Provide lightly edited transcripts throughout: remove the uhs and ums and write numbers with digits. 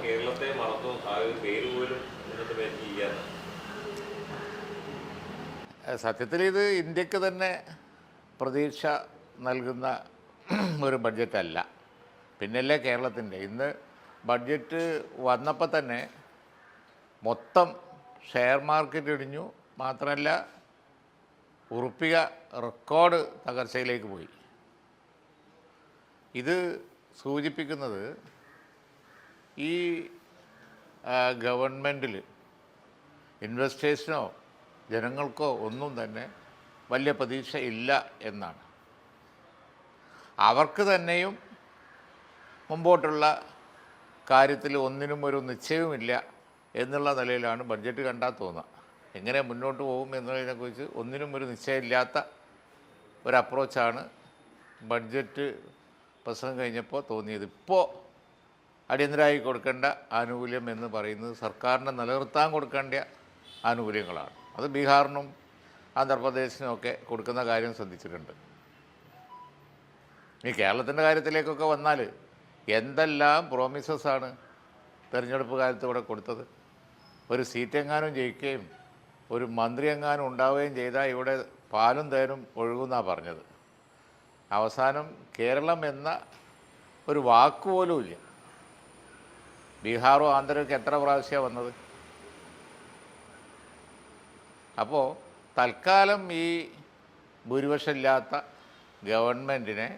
കേരളത്തെ മറന്നു, ആ ഒരു പേര് പോലും എന്നിട്ട് പറ്റിയിരിക്കുകയാണ്. സത്യത്തിൽ ഇത് ഇന്ത്യക്ക് തന്നെ പ്രതീക്ഷ നൽകുന്ന ഒരു ബഡ്ജറ്റല്ല. പിന്നല്ലേ കേരളത്തിൻ്റെ ഇന്ന് ബഡ്ജറ്റ് വന്നപ്പോൾ തന്നെ മൊത്തം ഷെയർ മാർക്കറ്റ് ഇടിഞ്ഞു. മാത്രമല്ല ഉറുപ്പിക റെക്കോർഡ് തകർച്ചയിലേക്ക് പോയി. ഇത് സൂചിപ്പിക്കുന്നത് ഈ ഗവൺമെൻറ്റിൽ ഇൻവെസ്റ്റേഴ്സിനോ ജനങ്ങൾക്കോ ഒന്നും തന്നെ വലിയ പ്രതീക്ഷ ഇല്ല എന്നാണ്. അവർക്ക് തന്നെയും മുമ്പോട്ടുള്ള കാര്യത്തിൽ ഒന്നിനും ഒരു നിശ്ചയവുമില്ല എന്നുള്ള നിലയിലാണ് ബഡ്ജറ്റ് കണ്ടാൽ തോന്നുക. എങ്ങനെ മുന്നോട്ട് പോകും എന്നതിനെക്കുറിച്ച് ഒന്നിനും ഒരു നിശ്ചയമില്ലാത്ത ഒരു അപ്രോച്ചാണ് ബഡ്ജറ്റ് പ്രസംഗം കഴിഞ്ഞപ്പോൾ തോന്നിയത്. ഇപ്പോൾ അടിയന്തരമായി കൊടുക്കേണ്ട ആനുകൂല്യം എന്ന് പറയുന്നത് സർക്കാരിനെ നിലനിർത്താൻ കൊടുക്കേണ്ട ആനുകൂല്യങ്ങളാണ്. അത് ബീഹാറിനും ആന്ധ്രാപ്രദേശിനുമൊക്കെ കൊടുക്കുന്ന കാര്യം ശ്രദ്ധിച്ചിട്ടുണ്ട്. ഈ കേരളത്തിൻ്റെ കാര്യത്തിലേക്കൊക്കെ വന്നാൽ എന്തെല്ലാം പ്രോമിസസാണ് തിരഞ്ഞെടുപ്പ് കാലത്ത് ഇവിടെ കൊടുത്തത്. ഒരു സീറ്റെങ്ങാനും ജയിക്കുകയും ഒരു മന്ത്രി എങ്ങാനും ഉണ്ടാവുകയും ചെയ്താൽ ഇവിടെ പാലും തേനും ഒഴുകുന്നാണ് പറഞ്ഞത്. അവസാനം കേരളം എന്ന ഒരു വാക്കുപോലും ഇല്ല. ബീഹാറോ ആന്ധ്രയൊക്കെ എത്ര പ്രാവശ്യമാണ് വന്നത്? അപ്പോൾ തൽക്കാലം ഈ ഭൂരിപക്ഷമില്ലാത്ത ഗവൺമെൻറ്റിനെ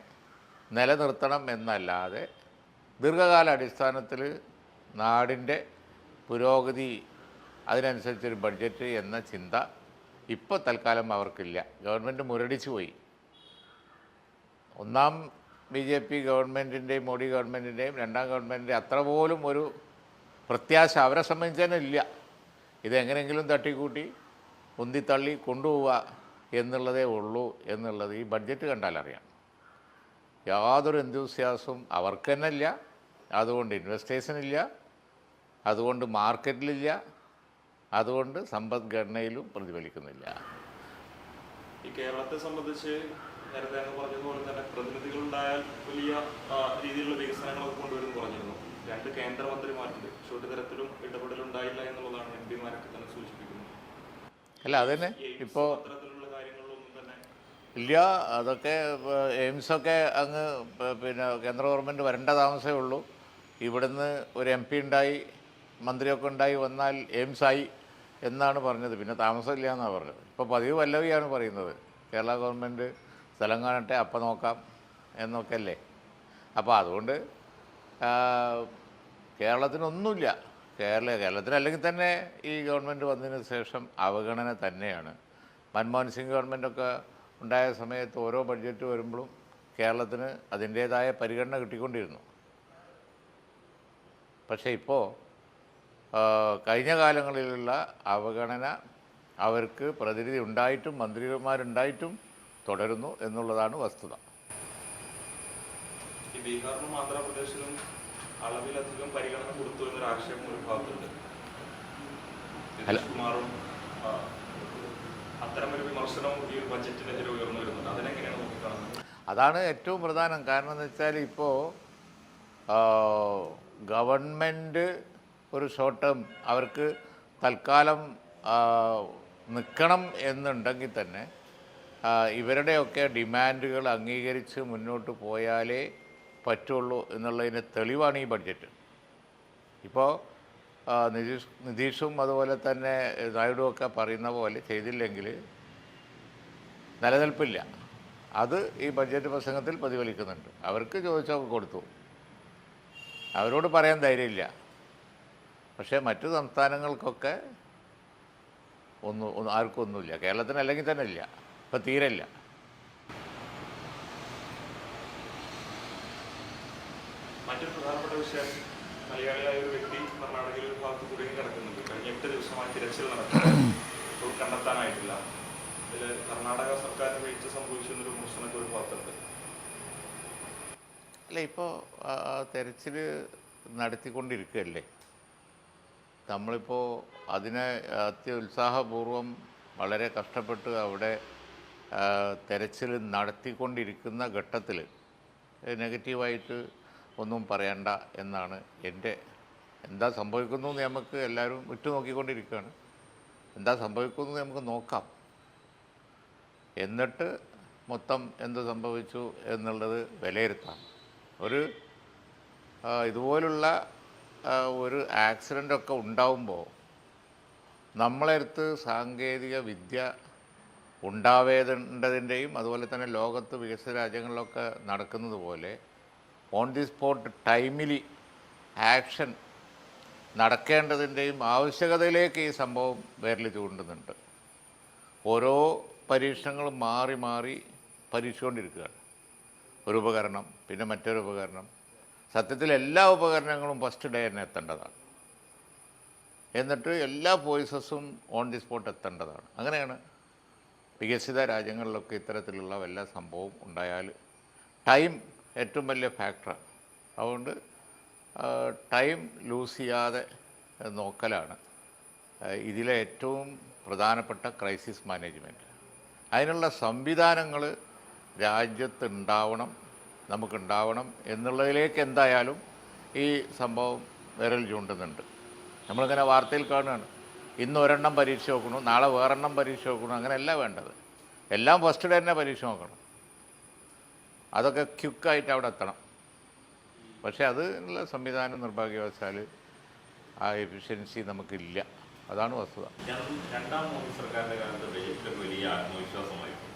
നിലനിർത്തണം എന്നല്ലാതെ ദീർഘകാല അടിസ്ഥാനത്തിൽ നാടിൻ്റെ പുരോഗതി അതിനനുസരിച്ചൊരു ബഡ്ജറ്റ് എന്ന ചിന്ത ഇപ്പോൾ തൽക്കാലം അവർക്കില്ല. ഗവൺമെൻറ് മുരടിച്ചു പോയി. ഒന്നാം BJP ഗവൺമെൻറ്റിൻ്റെയും മോഡി ഗവൺമെൻറ്റിൻ്റെയും രണ്ടാം ഗവൺമെൻറ്റിൻ്റെ അത്ര പോലും ഒരു പ്രത്യാശ അവരെ സംബന്ധിച്ച് തന്നെ ഇല്ല. ഇതെങ്ങനെയെങ്കിലും തട്ടിക്കൂട്ടി ഉന്തിത്തള്ളി കൊണ്ടുപോവുക എന്നുള്ളതേ ഉള്ളൂ എന്നുള്ളത് ഈ ബഡ്ജറ്റ് കണ്ടാലറിയാം. യാതൊരു എന്തൂസിയാസും അവർക്ക് തന്നെ ഇല്ല. അതുകൊണ്ട് ഇൻവെസ്റ്റേഴ്സിനില്ല, അതുകൊണ്ട് മാർക്കറ്റിലില്ല, അതുകൊണ്ട് സമ്പദ്ഘടനയിലും പ്രതിഫലിക്കുന്നില്ല. ഈ കേരളത്തെ സംബന്ധിച്ച് നേരത്തെ അങ്ങ് പറഞ്ഞതുപോലെ തന്നെ പ്രതിനിധികളുണ്ടായാൽ വലിയ രീതിയിലുള്ള വികസനങ്ങളൊക്കെ കൊണ്ടുവരുമെന്ന് പറഞ്ഞിരുന്നു. 2 കേന്ദ്രമന്ത്രിമാരുണ്ട്. ഒരു തരത്തിലും ഇടപെടലുണ്ടായില്ല എന്നുള്ളതാണ് MP-മാരൊക്കെ തന്നെ സൂചിപ്പിക്കുന്നത്. അല്ല, അതുതന്നെ ഇപ്പോൾ അത്തരത്തിലുള്ള കാര്യങ്ങളിലൊന്നും തന്നെ ഇല്ല. അതൊക്കെ എയിംസൊക്കെ അങ്ങ് പിന്നെ കേന്ദ്ര ഗവൺമെൻറ് വരേണ്ട താമസമേ ഉള്ളൂ. ഇവിടുന്ന് ഒരു MP ഉണ്ടായി, മന്ത്രിയൊക്കെ ഉണ്ടായി വന്നാൽ എയിംസായി എന്നാണ് പറഞ്ഞത്. പിന്നെ താമസമില്ല എന്നാണ് പറഞ്ഞത്. ഇപ്പോൾ പതിവ് പല്ലവിയാണ് പറയുന്നത്, കേരള ഗവൺമെൻറ് സ്ഥലം കാണട്ടെ അപ്പം നോക്കാം എന്നൊക്കെ അല്ലേ. അപ്പോൾ അതുകൊണ്ട് കേരളത്തിനൊന്നുമില്ല. കേരളത്തിന് അല്ലെങ്കിൽ തന്നെ ഈ ഗവൺമെൻറ് വന്നതിന് ശേഷം അവഗണന തന്നെയാണ്. മൻമോഹൻ സിംഗ് ഗവൺമെൻറ്റൊക്കെ ഉണ്ടായ സമയത്ത് ഓരോ ബഡ്ജറ്റ് വരുമ്പോഴും കേരളത്തിന് അതിൻ്റേതായ പരിഗണന കിട്ടിക്കൊണ്ടിരുന്നു. പക്ഷേ ഇപ്പോൾ കഴിഞ്ഞ കാലങ്ങളിലുള്ള അവഗണന അവർക്ക് പ്രതിനിധി ഉണ്ടായിട്ടും മന്ത്രിമാരുണ്ടായിട്ടും തുടരുന്നു എന്നുള്ളതാണ് വസ്തുത. ഈ ബീഹാറിനും ആന്ധ്രാപ്രദേശിനും അളവിലധികം പരിഗണന കൊടുത്തു എന്നൊരു ആക്ഷേപം ഒരു ഭാഗത്തുണ്ട്. നിതീഷ് കുമാറും അത്തരമൊരു വിമർശനവും ഈ ബഡ്ജറ്റിനെതിരെ ഉയർന്നു വരുന്നുണ്ട്. അതിനെങ്ങനെയാണ് നോക്കിക്കാണുന്നത്? അതാണ് ഏറ്റവും പ്രധാനം. കാരണം എന്ന് വെച്ചാൽ ഇപ്പോൾ ഗവൺമെൻറ് ഒരു ഷോർട്ട് ടേം അവർക്ക് തൽക്കാലം നിൽക്കണം എന്നുണ്ടെങ്കിൽ തന്നെ ഇവരുടെയൊക്കെ ഡിമാൻഡുകൾ അംഗീകരിച്ച് മുന്നോട്ട് പോയാലേ പറ്റുള്ളൂ എന്നുള്ളതിന് തെളിവാണ് ഈ ബഡ്ജറ്റ്. ഇപ്പോൾ നിതീഷും അതുപോലെ തന്നെ നായിഡുവൊക്കെ പറയുന്ന പോലെ ചെയ്തില്ലെങ്കിൽ നിലനിൽപ്പില്ല. അത് ഈ ബഡ്ജറ്റ് പ്രസംഗത്തിൽ പ്രതിഫലിക്കുന്നുണ്ട്. അവർക്ക് ചോദിച്ചൊക്കെ കൊടുത്തു, അവരോട് പറയാൻ ധൈര്യമില്ല. പക്ഷേ മറ്റു സംസ്ഥാനങ്ങൾക്കൊക്കെ ആർക്കും ഒന്നുമില്ല. കേരളത്തിന് അല്ലെങ്കിൽ തന്നെ ഇല്ല, ഇപ്പം തീരെ ഇല്ല. മറ്റൊരു പ്രധാനപ്പെട്ട വിഷയം, മലയാളിയായ ഒരു വ്യക്തി കർണാടകയിൽ ഒരു ഭാഗത്ത് കുടുങ്ങി കിടക്കുന്നുണ്ട്. കഴിഞ്ഞ 8 ദിവസമായി തിരച്ചിൽ നടത്തുന്നത് കണ്ടെത്താനായിട്ടില്ല. ഇതിൽ കർണാടക സർക്കാരിന് വീഴ്ച സംഭവിച്ചു എന്നൊരു വിമർശനമൊക്കെ ഒരു ഭാഗത്തുണ്ട്. അല്ല, ഇപ്പോൾ തെരച്ചിൽ നടത്തിക്കൊണ്ടിരിക്കുകയല്ലേ. നമ്മളിപ്പോൾ അതിനെ അത്യുത്സാഹപൂർവം വളരെ കഷ്ടപ്പെട്ട് അവിടെ തെരച്ചിൽ നടത്തിക്കൊണ്ടിരിക്കുന്ന ഘട്ടത്തിൽ നെഗറ്റീവായിട്ട് ഒന്നും പറയണ്ട എന്നാണ് എൻ്റെ എന്താ സംഭവിക്കുന്നു എന്ന് നമുക്ക് എല്ലാവരും ഉറ്റുനോക്കിക്കൊണ്ടിരിക്കുകയാണ്. എന്താ സംഭവിക്കുന്നത് നമുക്ക് നോക്കാം. എന്നിട്ട് മൊത്തം എന്ത് സംഭവിച്ചു എന്നുള്ളത് വിലയിരുത്താം. ഒരു ഇതുപോലുള്ള ഒരു ആക്സിഡൻ്റൊക്കെ ഉണ്ടാവുമ്പോൾ നമ്മളടുത്ത് സാങ്കേതിക വിദ്യ ഉണ്ടാവേണ്ടതിൻ്റെയും അതുപോലെ തന്നെ ലോകത്ത് വികസിത രാജ്യങ്ങളിലൊക്കെ നടക്കുന്നത് പോലെ on the spot timely action നടക്കേണ്ടതിൻ്റെയും ആവശ്യകതയിലേക്ക് ഈ സംഭവം വിരൽ ചൂണ്ടുന്നുണ്ട്. ഓരോ പരീക്ഷണങ്ങളും മാറി മാറി പരീക്ഷിച്ചുകൊണ്ടിരിക്കുകയാണ്. ഒരു ഉപകരണം, പിന്നെ മറ്റൊരു ഉപകരണം. സത്യത്തിൽ എല്ലാ ഉപകരണങ്ങളും ഫസ്റ്റ് ഡേ തന്നെ എത്തേണ്ടതാണ്. എന്നിട്ട് എല്ലാ വോയിസസും ഓൺ ദി സ്പോട്ട് എത്തേണ്ടതാണ്. അങ്ങനെയാണ് വികസിത രാജ്യങ്ങളിലൊക്കെ ഇത്തരത്തിലുള്ള വല്ല സംഭവം ഉണ്ടായാൽ ടൈം ഏറ്റവും വലിയ ഫാക്ടറാണ്. അതുകൊണ്ട് ടൈം ലൂസ് ചെയ്യാതെ നോക്കലാണ് ഇതിലെ ഏറ്റവും പ്രധാനപ്പെട്ട ക്രൈസിസ് മാനേജ്മെൻറ്റ്. അതിനുള്ള സംവിധാനങ്ങൾ രാജ്യത്തുണ്ടാവണം, നമുക്കുണ്ടാവണം എന്നുള്ളതിലേക്ക് എന്തായാലും ഈ സംഭവം വിരൽ ചൂണ്ടുന്നുണ്ട്. നമ്മളിങ്ങനെ വാർത്തയിൽ കാണുകയാണ്, ഇന്ന് ഒരെണ്ണം പരീക്ഷ നോക്കണം, നാളെ വേറെണ്ണം പരീക്ഷ നോക്കണം. അങ്ങനെയല്ല വേണ്ടത്. എല്ലാം ഫസ്റ്റ് ഡേ തന്നെ പരീക്ഷ നോക്കണം. അതൊക്കെ ക്വിക്കായിട്ട് അവിടെ എത്തണം. പക്ഷേ അതിനുള്ള സംവിധാനം നിർഭാഗ്യവശാൽ ആ എഫിഷ്യൻസി നമുക്കില്ല. അതാണ് വസ്തുത. രണ്ടാം മോദി സർക്കാരിൻ്റെ കാലത്ത് ബജറ്റിൽ വലിയ ആത്മവിശ്വാസമായിരുന്നു.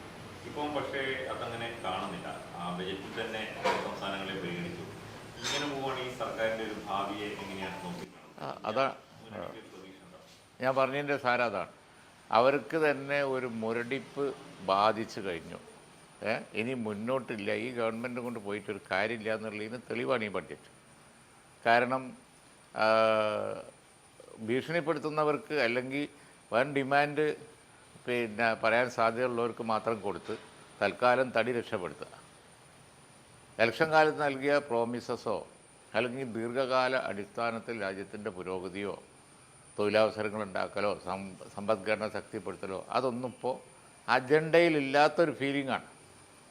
ഇപ്പം പക്ഷേ അതങ്ങനെ കാണുന്നില്ല. ആ ബജറ്റിൽ തന്നെ സംസ്ഥാനങ്ങളെ പരിഗണിച്ചു. ഇങ്ങനെ പോവുകയാണെങ്കിൽ സർക്കാരിൻ്റെ ഒരു ഭാവിയെ എങ്ങനെയാണ് നോക്കിക്കാണുന്നത്? അതാ ഞാൻ പറഞ്ഞതിൻ്റെ സാരം അതാണ്. അവർക്ക് തന്നെ ഒരു മുരടിപ്പ് ബാധിച്ചു കഴിഞ്ഞു. ഇനി മുന്നോട്ടില്ല, ഈ ഗവൺമെൻറ് കൊണ്ട് പോയിട്ടൊരു കാര്യമില്ല എന്നുള്ളതിന് തെളിവാണ് ഈ ബഡ്ജറ്റ്. കാരണം ഭീഷണിപ്പെടുത്തുന്നവർക്ക് അല്ലെങ്കിൽ വൻ ഡിമാൻഡ് പിന്നെ പറയാൻ സാധ്യതയുള്ളവർക്ക് മാത്രം കൊടുത്ത് തൽക്കാലം തടി രക്ഷപ്പെടുത്തുക. ഇലക്ഷൻ കാലത്ത് നൽകിയ പ്രോമിസസോ അല്ലെങ്കിൽ ദീർഘകാല അടിസ്ഥാനത്തിൽ രാജ്യത്തിൻ്റെ പുരോഗതിയോ തൊഴിലവസരങ്ങൾ ഉണ്ടാക്കലോ സമ്പദ്ഘടന ശക്തിപ്പെടുത്തലോ അതൊന്നും ഇപ്പോൾ അജണ്ടയിലില്ലാത്തൊരു ഫീലിംഗാണ്.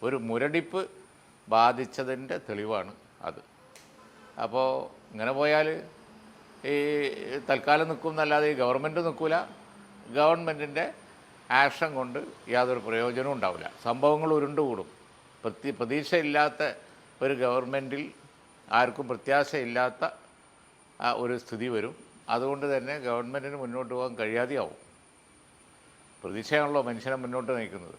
ഒരു മുരടിപ്പ് ബാധിച്ചതിൻ്റെ തെളിവാണ് അത്. അപ്പോൾ ഇങ്ങനെ പോയാൽ ഈ തൽക്കാലം നിൽക്കും എന്നല്ലാതെ ഈ ഗവൺമെൻറ് നിൽക്കില്ല. ഗവൺമെൻറ്റിൻ്റെ ആക്ഷൻ കൊണ്ട് യാതൊരു പ്രയോജനവും ഉണ്ടാവില്ല. സംഭവങ്ങൾ ഉരുണ്ടുകൂടും. പ്രതീക്ഷയില്ലാത്ത ഒരു ഗവൺമെൻറ്റിൽ ആർക്കും പ്രത്യാശയില്ലാത്ത ഒരു സ്ഥിതി വരും. അതുകൊണ്ട് തന്നെ ഗവൺമെൻറ്റിന് മുന്നോട്ട് പോകാൻ കഴിയാതെയാവും. പ്രതീക്ഷയാണല്ലോ മനുഷ്യനെ മുന്നോട്ട് നയിക്കുന്നത്.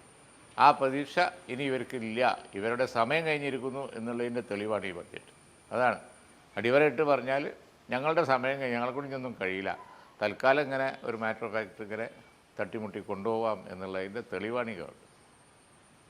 ആ പ്രതീക്ഷ ഇനി ഇവർക്കില്ല, ഇവരുടെ സമയം കഴിഞ്ഞിരിക്കുന്നു എന്നുള്ളതിൻ്റെ തെളിവാണ് ഈ ബഡ്ജറ്റ്. അതാണ് അടിവരയിട്ട് പറഞ്ഞാൽ ഞങ്ങളുടെ സമയം കഴിഞ്ഞ് ഞങ്ങളെക്കൊണ്ടൊന്നും കഴിയില്ല, തൽക്കാലം ഇങ്ങനെ ഒരു മാറ്റർ ഓഫ് ഫാക്ട് ഇങ്ങനെ തട്ടിമുട്ടി കൊണ്ടുപോകാം എന്നുള്ളതിൻ്റെ തെളിവാണ് ഈ ഗവൺമെൻറ്.